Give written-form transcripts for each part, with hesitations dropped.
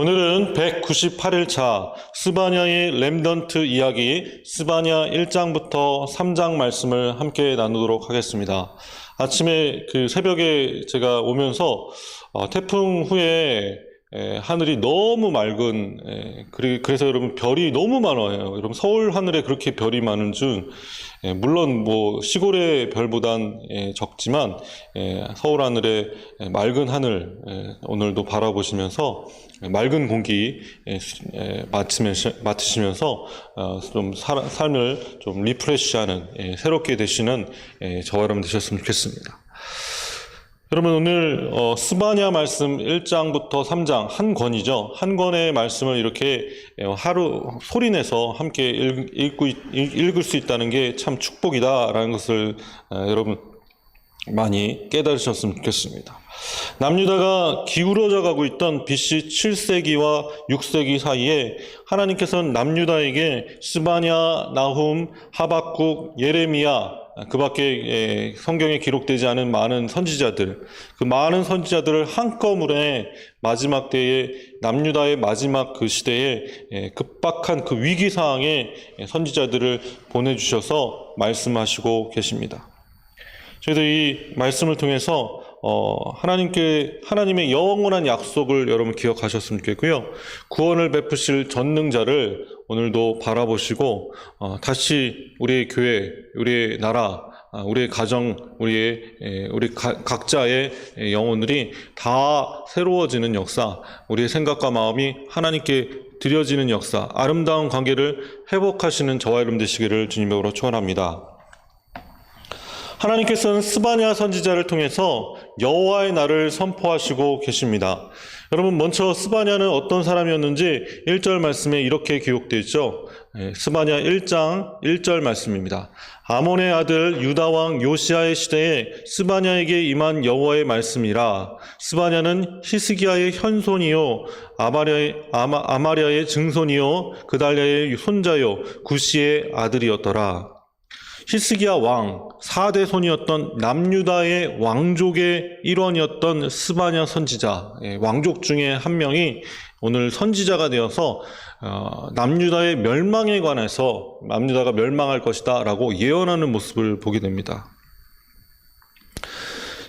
오늘은 198일차 스바냐의 렘넌트 이야기 스바냐 1장부터 3장 말씀을 함께 나누도록 하겠습니다. 아침에 새벽에 제가 오면서 태풍 후에 하늘이 너무 맑은, 그래서 여러분 별이 너무 많아요. 여러분 서울 하늘에 그렇게 별이 많은 줄, 물론 뭐 시골의 별보단 적지만 서울 하늘에 맑은 하늘 오늘도 바라보시면서 맑은 공기 맡으시면서 좀 삶을 좀 리프레시하는, 새롭게 되시는 저와 여러분 되셨으면 좋겠습니다. 여러분 오늘 스바냐 말씀 1장부터 3장 한 권이죠. 한 권의 말씀을 이렇게 하루 소리내서 함께 읽을 수 있다는 게 참 축복이다라는 것을 여러분 많이 깨달으셨으면 좋겠습니다. 남유다가 기울어져 가고 있던 BC 7세기와 6세기 사이에 하나님께서는 남유다에게 스바냐, 나훔, 하박국, 예레미야, 그 밖에 성경에 기록되지 않은 많은 선지자들, 그 많은 선지자들을 한꺼번에 마지막 때에 남유다의 마지막 그 시대에 급박한 그 위기 상황에 선지자들을 보내주셔서 말씀하시고 계십니다. 저희도 이 말씀을 통해서 하나님의 영원한 약속을 여러분 기억하셨으면 좋겠고요. 구원을 베푸실 전능자를 오늘도 바라보시고 다시 우리의 교회, 우리의 나라, 우리의 가정, 우리 각자의 영혼들이 다 새로워지는 역사, 우리의 생각과 마음이 하나님께 드려지는 역사, 아름다운 관계를 회복하시는 저와 여러분 되시기를 주님으로 축원합니다. 하나님께서는 스바냐 선지자를 통해서 여호와의 날을 선포하시고 계십니다. 여러분 먼저 스바냐는 어떤 사람이었는지 1절 말씀에 이렇게 기록되어 있죠. 스바냐 1장 1절 말씀입니다. 아몬의 아들 유다왕 요시아의 시대에 스바냐에게 임한 여호와의 말씀이라. 스바냐는 히스기야의 현손이요 아마랴의 증손이요 그달랴의 손자요 구시의 아들이었더라. 히스기야 왕 4대 손이었던 남유다의 왕족의 일원이었던 스바냐 선지자, 왕족 중에 한 명이 오늘 선지자가 되어서 남유다의 멸망에 관해서 남유다가 멸망할 것이다 라고 예언하는 모습을 보게 됩니다.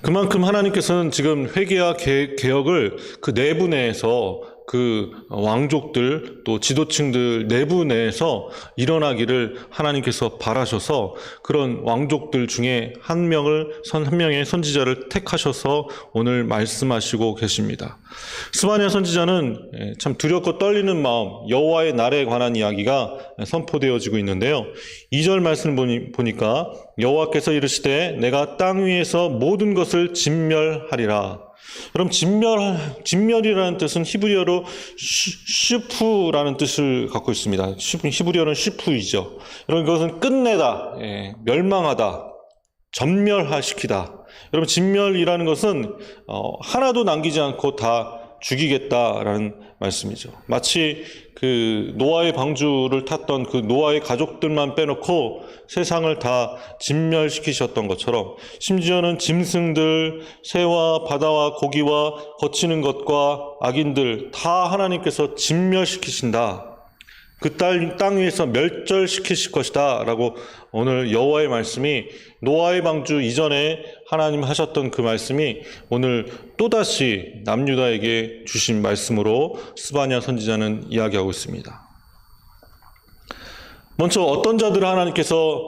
그만큼 하나님께서는 지금 회개와 개혁을 그 내부 내에서 그 왕족들 또 지도층들 내부 내에서 일어나기를 하나님께서 바라셔서 그런 왕족들 중에 한 명의 선지자를 택하셔서 오늘 말씀하시고 계십니다. 스바냐 선지자는 참 두렵고 떨리는 마음, 여호와의 날에 관한 이야기가 선포되어지고 있는데요. 2절 말씀 보니까 여호와께서 이르시되 내가 땅 위에서 모든 것을 진멸하리라. 그럼 진멸이라는 뜻은 히브리어로 슈프라는 뜻을 갖고 있습니다. 히브리어는 슈프이죠. 여러분 그것은 끝내다, 멸망하다, 전멸시키다. 여러분 진멸이라는 것은 하나도 남기지 않고 다 죽이겠다라는 말씀이죠. 마치 그 노아의 방주를 탔던 그 노아의 가족들만 빼놓고 세상을 다 진멸시키셨던 것처럼 심지어는 짐승들, 새와 바다와 고기와 거치는 것과 악인들 다 하나님께서 진멸시키신다. 그 땅 위에서 멸절시키실 것이다 라고 오늘 여호와의 말씀이 노아의 방주 이전에 하나님 하셨던 그 말씀이 오늘 또다시 남유다에게 주신 말씀으로 스바냐 선지자는 이야기하고 있습니다. 먼저 어떤 자들을 하나님께서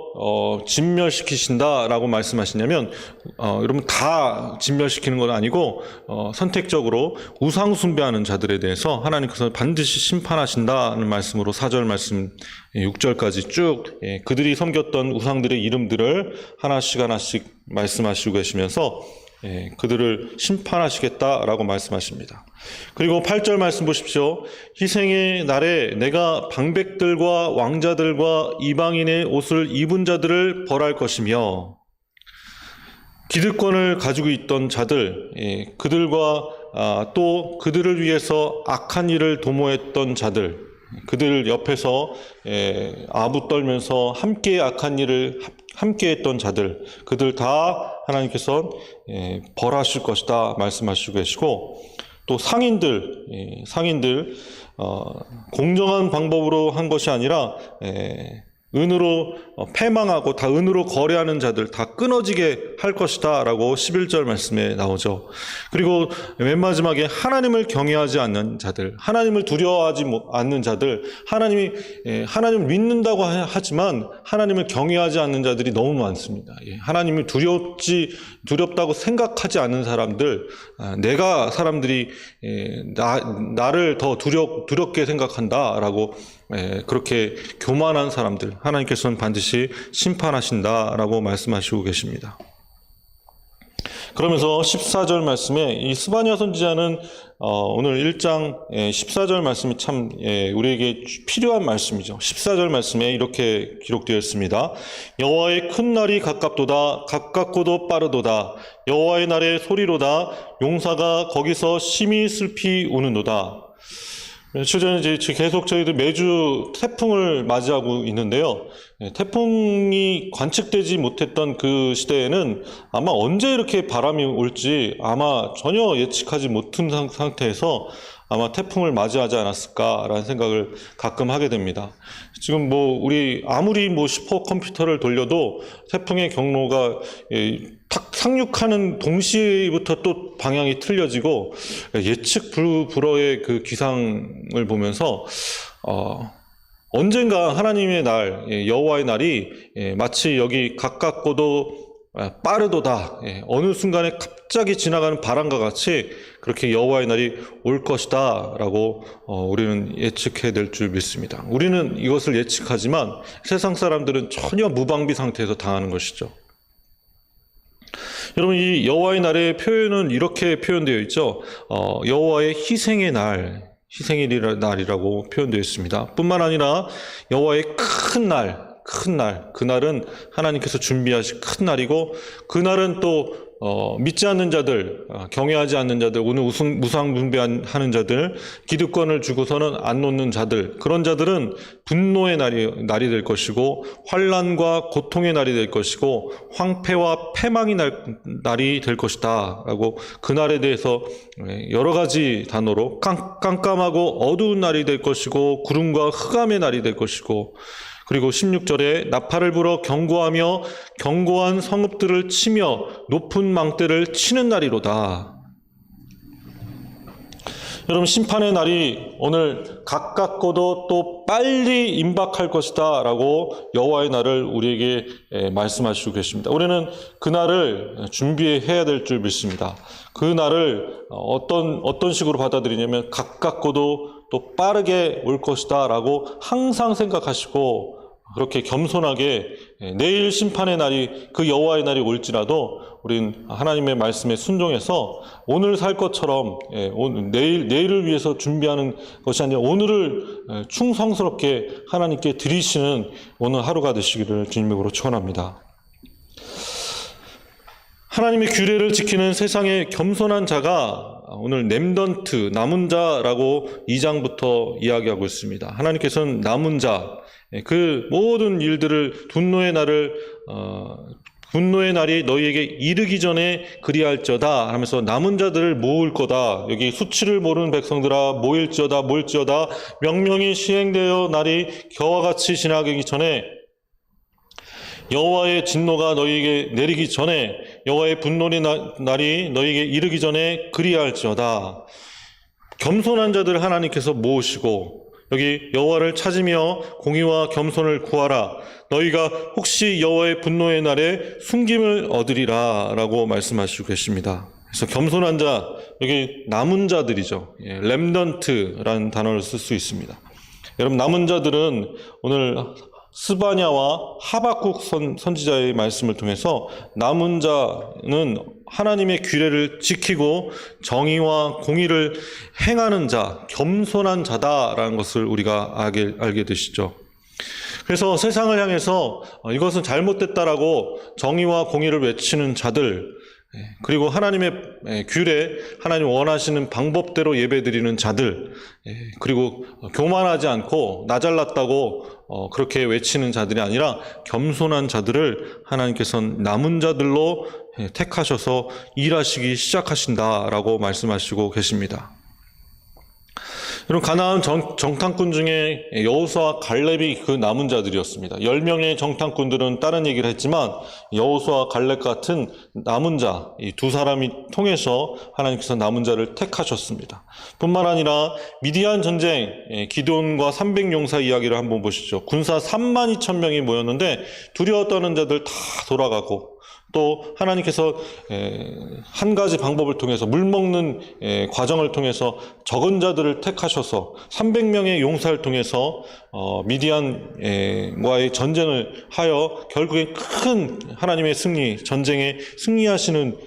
진멸시키신다라고 말씀하시냐면 여러분 다 진멸시키는 건 아니고 선택적으로 우상 숭배하는 자들에 대해서 하나님께서 반드시 심판하신다는 말씀으로 4절 말씀 6절까지 쭉 그들이 섬겼던 우상들의 이름들을 하나씩 말씀하시고 계시면서 그들을 심판하시겠다라고 말씀하십니다. 그리고 8절 말씀 보십시오. 희생의 날에 내가 방백들과 왕자들과 이방인의 옷을 입은 자들을 벌할 것이며 기득권을 가지고 있던 자들, 그들과 또 그들을 위해서 악한 일을 도모했던 자들, 그들 옆에서 아부 떨면서 함께 악한 일을 함께 했던 자들, 그들 다 하나님께서 벌하실 것이다 말씀하시고 계시고, 또 상인들 공정한 방법으로 한 것이 아니라 은으로 패망하고 다 은으로 거래하는 자들 다 끊어지게 할 것이다 라고 11절 말씀에 나오죠. 그리고 맨 마지막에 하나님을 경외하지 않는 자들, 하나님을 두려워하지 않는 자들, 하나님을 믿는다고 하지만 하나님을 경외하지 않는 자들이 너무 많습니다. 하나님을 두렵다고 생각하지 않는 사람들, 내가 사람들이 나를 더 두렵게 생각한다라고 그렇게 교만한 사람들, 하나님께서는 반드시 심판하신다라고 말씀하시고 계십니다. 그러면서 14절 말씀에 이 스바냐 선지자는 오늘 1장 14절 말씀이 참 우리에게 필요한 말씀이죠. 14절 말씀에 이렇게 기록되어 있습니다. 여호와의 큰 날이 가깝도다. 가깝고도 빠르도다. 여호와의 날의 소리로다. 용사가 거기서 심히 슬피 우는도다. 며칠 전에 계속 저희들 매주 태풍을 맞이하고 있는데요. 태풍이 관측되지 못했던 그 시대에는 아마 언제 이렇게 바람이 올지 아마 전혀 예측하지 못한 상태에서 아마 태풍을 맞이하지 않았을까라는 생각을 가끔 하게 됩니다. 지금 우리 아무리 슈퍼컴퓨터를 돌려도 태풍의 경로가 탁 상륙하는 동시부터 또 방향이 틀려지고 예측 불허의 그 기상을 보면서 언젠가 하나님의 날, 여호와의 날이 마치 여기 가깝고도 빠르도다. 어느 순간에 갑자기 지나가는 바람과 같이 그렇게 여호와의 날이 올 것이다 라고 우리는 예측해야 될 줄 믿습니다. 우리는 이것을 예측하지만 세상 사람들은 전혀 무방비 상태에서 당하는 것이죠. 여러분, 이 여호와의 날의 표현은 이렇게 표현되어 있죠. 여호와의 희생의 날, 희생의 날이라고 표현되어 있습니다. 뿐만 아니라 여호와의 큰 날, 그날은 하나님께서 준비하신 큰 날이고, 그날은 또 믿지 않는 자들, 경외하지 않는 자들, 오늘 무상분배하는 자들, 기득권을 주고서는 안 놓는 자들, 그런 자들은 분노의 날이 될 것이고, 환난과 고통의 날이 될 것이고, 황폐와 패망의 날이 될 것이다 라고 그 날에 대해서 여러 가지 단어로 깜깜하고 어두운 날이 될 것이고, 구름과 흑암의 날이 될 것이고, 그리고 16절에 나팔을 불어 경고하며 견고한 성읍들을 치며 높은 망대를 치는 날이로다. 여러분, 심판의 날이 오늘 가깝고도 또 빨리 임박할 것이다 라고 여호와의 날을 우리에게 말씀하시고 계십니다. 우리는 그 날을 준비해야 될 줄 믿습니다. 그 날을 어떤 식으로 받아들이냐면 가깝고도 또 빠르게 올 것이다 라고 항상 생각하시고, 그렇게 겸손하게 내일 심판의 날이, 그 여호와의 날이 올지라도 우린 하나님의 말씀에 순종해서 오늘 살 것처럼 내일을 위해서 준비하는 것이 아니라 오늘을 충성스럽게 하나님께 드리시는 오늘 하루가 되시기를 주님으로 축원합니다. 하나님의 규례를 지키는 세상의 겸손한 자가 오늘 렘넌트, 남은 자라고 2장부터 이야기하고 있습니다. 하나님께서는 남은 자, 그 모든 일들을 분노의 날이 너희에게 이르기 전에 그리할지어다 하면서 남은 자들을 모을 거다. 여기 수치를 모르는 백성들아 모일지어다 명령이 시행되어 날이 겨와 같이 지나가기 전에, 여호와의 진노가 너희에게 내리기 전에, 여호와의 분노의 날이 너희에게 이르기 전에 그리할지어다. 겸손한 자들을 하나님께서 모으시고, 여기 여호와를 찾으며 공의와 겸손을 구하라. 너희가 혹시 여호와의 분노의 날에 숨김을 얻으리라 라고 말씀하시고 계십니다. 그래서 겸손한 자, 여기 남은 자들이죠. 렘넌트라는 단어를 쓸 수 있습니다. 여러분, 남은 자들은 오늘 스바냐와 하박국 선지자의 말씀을 통해서 남은 자는 하나님의 규례를 지키고 정의와 공의를 행하는 자, 겸손한 자다라는 것을 우리가 알게 되시죠. 그래서 세상을 향해서 이것은 잘못됐다라고 정의와 공의를 외치는 자들, 그리고 하나님의 규례, 하나님 원하시는 방법대로 예배드리는 자들, 그리고 교만하지 않고 나 잘났다고 그렇게 외치는 자들이 아니라 겸손한 자들을 하나님께서는 남은 자들로 택하셔서 일하시기 시작하신다라고 말씀하시고 계십니다. 여러분, 가나안 정탐꾼 중에 여호수아와 갈렙이 그 남은 자들이었습니다. 10명의 정탐꾼들은 다른 얘기를 했지만 여호수아와 갈렙 같은 남은 자, 이 두 사람이 통해서 하나님께서 남은 자를 택하셨습니다. 뿐만 아니라 미디안 전쟁, 기드온과 300용사 이야기를 한번 보시죠. 군사 32,000명이 모였는데 두려워 떠는 자들 다 돌아가고, 또 하나님께서 한 가지 방법을 통해서 물 먹는 과정을 통해서 적은 자들을 택하셔서 300명의 용사를 통해서 미디안과의 전쟁을 하여 결국에 큰 하나님의 승리, 전쟁에 승리하시는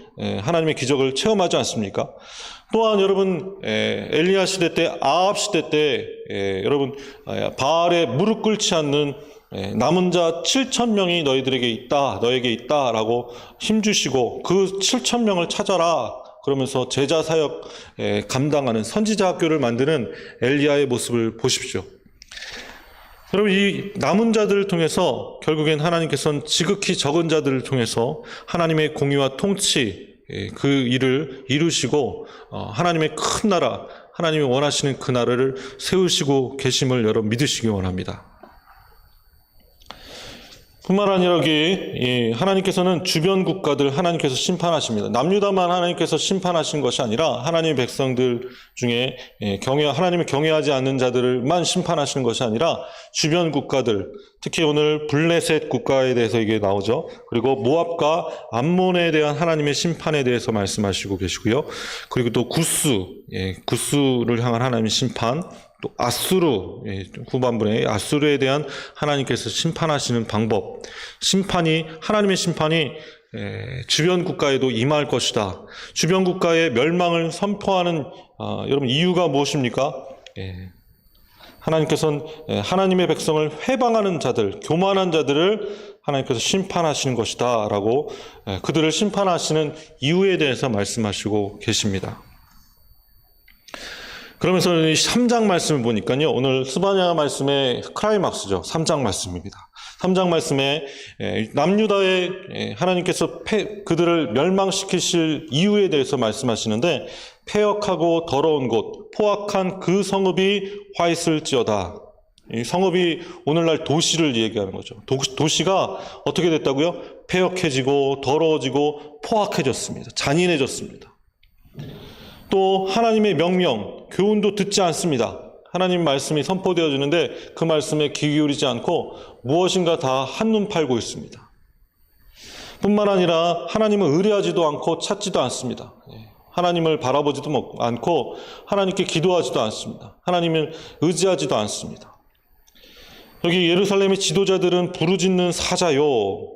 하나님의 기적을 체험하지 않습니까? 또한 여러분, 엘리야 시대 때, 아합 시대 때 여러분 바알에 무릎 꿇지 않는 남은 자 7,000명이 너에게 있다라고 힘주시고 그 7,000명을 찾아라 그러면서 제자 사역 감당하는 선지자 학교를 만드는 엘리야의 모습을 보십시오. 여러분, 이 남은 자들을 통해서 결국엔 하나님께서는 지극히 적은 자들을 통해서 하나님의 공의와 통치, 그 일을 이루시고 하나님의 큰 나라, 하나님이 원하시는 그 나라를 세우시고 계심을 여러분 믿으시기 원합니다. 뿐만 아니라 여기 하나님께서는 주변 국가들 하나님께서 심판하십니다. 남유다만 하나님께서 심판하신 것이 아니라 하나님의 백성들 중에 하나님을 경외하지 않는 자들만 심판하시는 것이 아니라 주변 국가들, 특히 오늘 블레셋 국가에 대해서 이게 나오죠. 그리고 모압과 암몬에 대한 하나님의 심판에 대해서 말씀하시고 계시고요. 그리고 또 구스를 향한 하나님의 심판, 또 아수르, 후반부에 아수르에 대한 하나님께서 심판하시는 방법, 하나님의 심판이 주변 국가에도 임할 것이다. 주변 국가의 멸망을 선포하는 여러분 이유가 무엇입니까? 하나님께서는 하나님의 백성을 회방하는 자들, 교만한 자들을 하나님께서 심판하시는 것이다 라고 그들을 심판하시는 이유에 대해서 말씀하시고 계십니다. 그러면서 이 3장 말씀을 보니까요, 오늘 스바냐 말씀의 클라이막스죠. 3장 말씀입니다. 3장 말씀에 남유다의 하나님께서 그들을 멸망시키실 이유에 대해서 말씀하시는데, 패역하고 더러운 곳, 포악한 그 성읍이 화 있을지어다. 이 성읍이 오늘날 도시를 얘기하는 거죠. 도시가 어떻게 됐다고요? 패역해지고 더러워지고 포악해졌습니다. 잔인해졌습니다. 또 하나님의 명령, 교훈도 듣지 않습니다. 하나님 말씀이 선포되어지는데 그 말씀에 귀 기울이지 않고 무엇인가 다 한눈 팔고 있습니다. 뿐만 아니라 하나님을 의뢰하지도 않고 찾지도 않습니다. 하나님을 바라보지도 않고 하나님께 기도하지도 않습니다. 하나님을 의지하지도 않습니다. 여기 예루살렘의 지도자들은 부르짖는 사자요,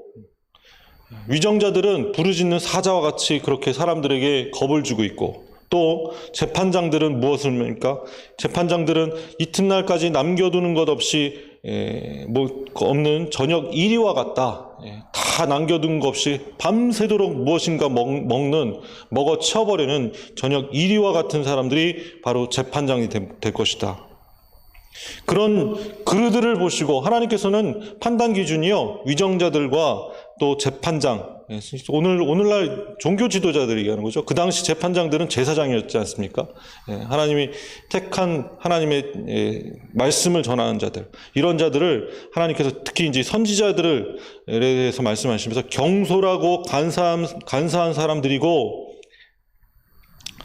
위정자들은 부르짖는 사자와 같이 그렇게 사람들에게 겁을 주고 있고, 또 재판장들은 무엇을 합니까? 재판장들은 이튿날까지 남겨두는 것 없이 없는 저녁 1위와 같다. 다 남겨둔 것 없이 밤새도록 무엇인가 먹어 치워버리는 저녁 1위와 같은 사람들이 바로 재판장이 될 것이다. 그런 그들을 보시고 하나님께서는 판단 기준이요, 위정자들과 또 재판장, 오늘날 종교 지도자들이 얘기하는 거죠. 그 당시 재판장들은 제사장이었지 않습니까? 하나님이 택한 하나님의 말씀을 전하는 자들, 이런 자들을 하나님께서 특히 이제 선지자들에 대해서 말씀하시면서 경솔하고 간사한 사람들이고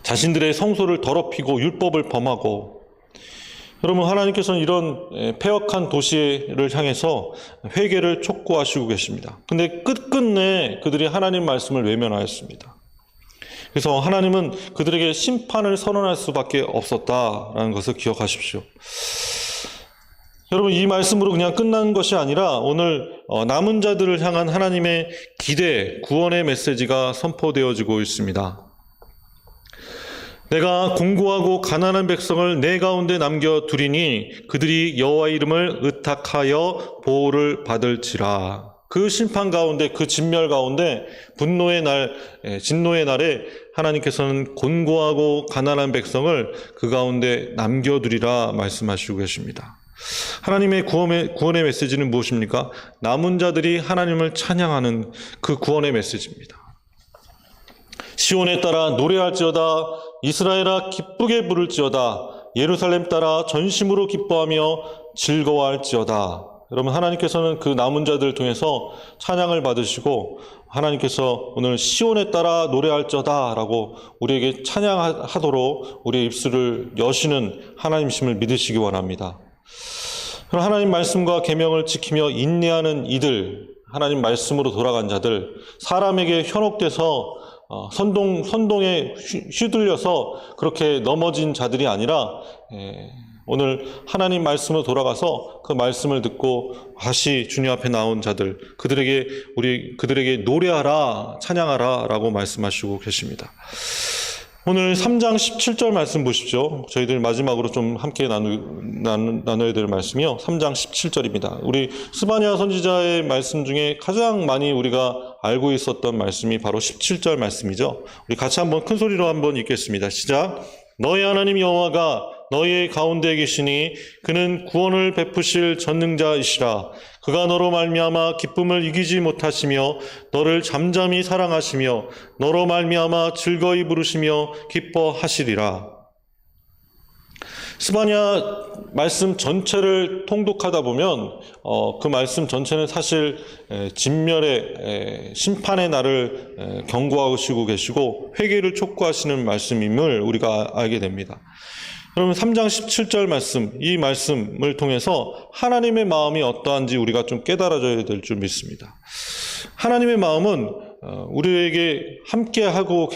자신들의 성소를 더럽히고 율법을 범하고, 여러분, 하나님께서는 이런 패역한 도시를 향해서 회개를 촉구하시고 계십니다. 근데 끝끝내 그들이 하나님 말씀을 외면하였습니다. 그래서 하나님은 그들에게 심판을 선언할 수밖에 없었다라는 것을 기억하십시오. 여러분, 이 말씀으로 그냥 끝난 것이 아니라 오늘 남은 자들을 향한 하나님의 기대, 구원의 메시지가 선포되어지고 있습니다. 내가 공고하고 가난한 백성을 내 가운데 남겨두리니 그들이 여호와 이름을 의탁하여 보호를 받을지라. 그 심판 가운데, 그 진멸 가운데, 진노의 날에 하나님께서는 곤고하고 가난한 백성을 그 가운데 남겨두리라 말씀하시고 계십니다. 하나님의 구원의 메시지는 무엇입니까? 남은 자들이 하나님을 찬양하는 그 구원의 메시지입니다. 시온에 따라 노래할지어다, 이스라엘아 기쁘게 부를지어다, 예루살렘 따라 전심으로 기뻐하며 즐거워할지어다. 여러분, 하나님께서는 그 남은 자들을 통해서 찬양을 받으시고 하나님께서 오늘 시온에 따라 노래할지어다 라고 우리에게 찬양하도록 우리의 입술을 여시는 하나님이심을 믿으시기 원합니다. 그럼 하나님 말씀과 계명을 지키며 인내하는 이들, 하나님 말씀으로 돌아간 자들, 사람에게 현혹돼서 선동에 휘둘려서 그렇게 넘어진 자들이 아니라 오늘 하나님 말씀으로 돌아가서 그 말씀을 듣고 다시 주님 앞에 나온 자들, 그들에게 노래하라, 찬양하라 라고 말씀하시고 계십니다. 오늘 3장 17절 말씀 보십시오. 저희들 마지막으로 좀 함께 나눠야 될 말씀이요. 3장 17절입니다. 우리 스바냐 선지자의 말씀 중에 가장 많이 우리가 알고 있었던 말씀이 바로 17절 말씀이죠. 우리 같이 한번 큰 소리로 한번 읽겠습니다. 시작. 너희 하나님 여호와가 너희의 가운데 계시니 그는 구원을 베푸실 전능자이시라. 그가 너로 말미암아 기쁨을 이기지 못하시며 너를 잠잠히 사랑하시며 너로 말미암아 즐거이 부르시며 기뻐하시리라. 스바냐 말씀 전체를 통독하다 보면 그 말씀 전체는 사실 진멸의 심판의 날을 경고하시고 계시고 회개를 촉구하시는 말씀임을 우리가 알게 됩니다. 그러면 3장 17절 말씀, 이 말씀을 통해서 하나님의 마음이 어떠한지 우리가 좀 깨달아져야 될 줄 믿습니다. 하나님의 마음은 우리에게 함께하고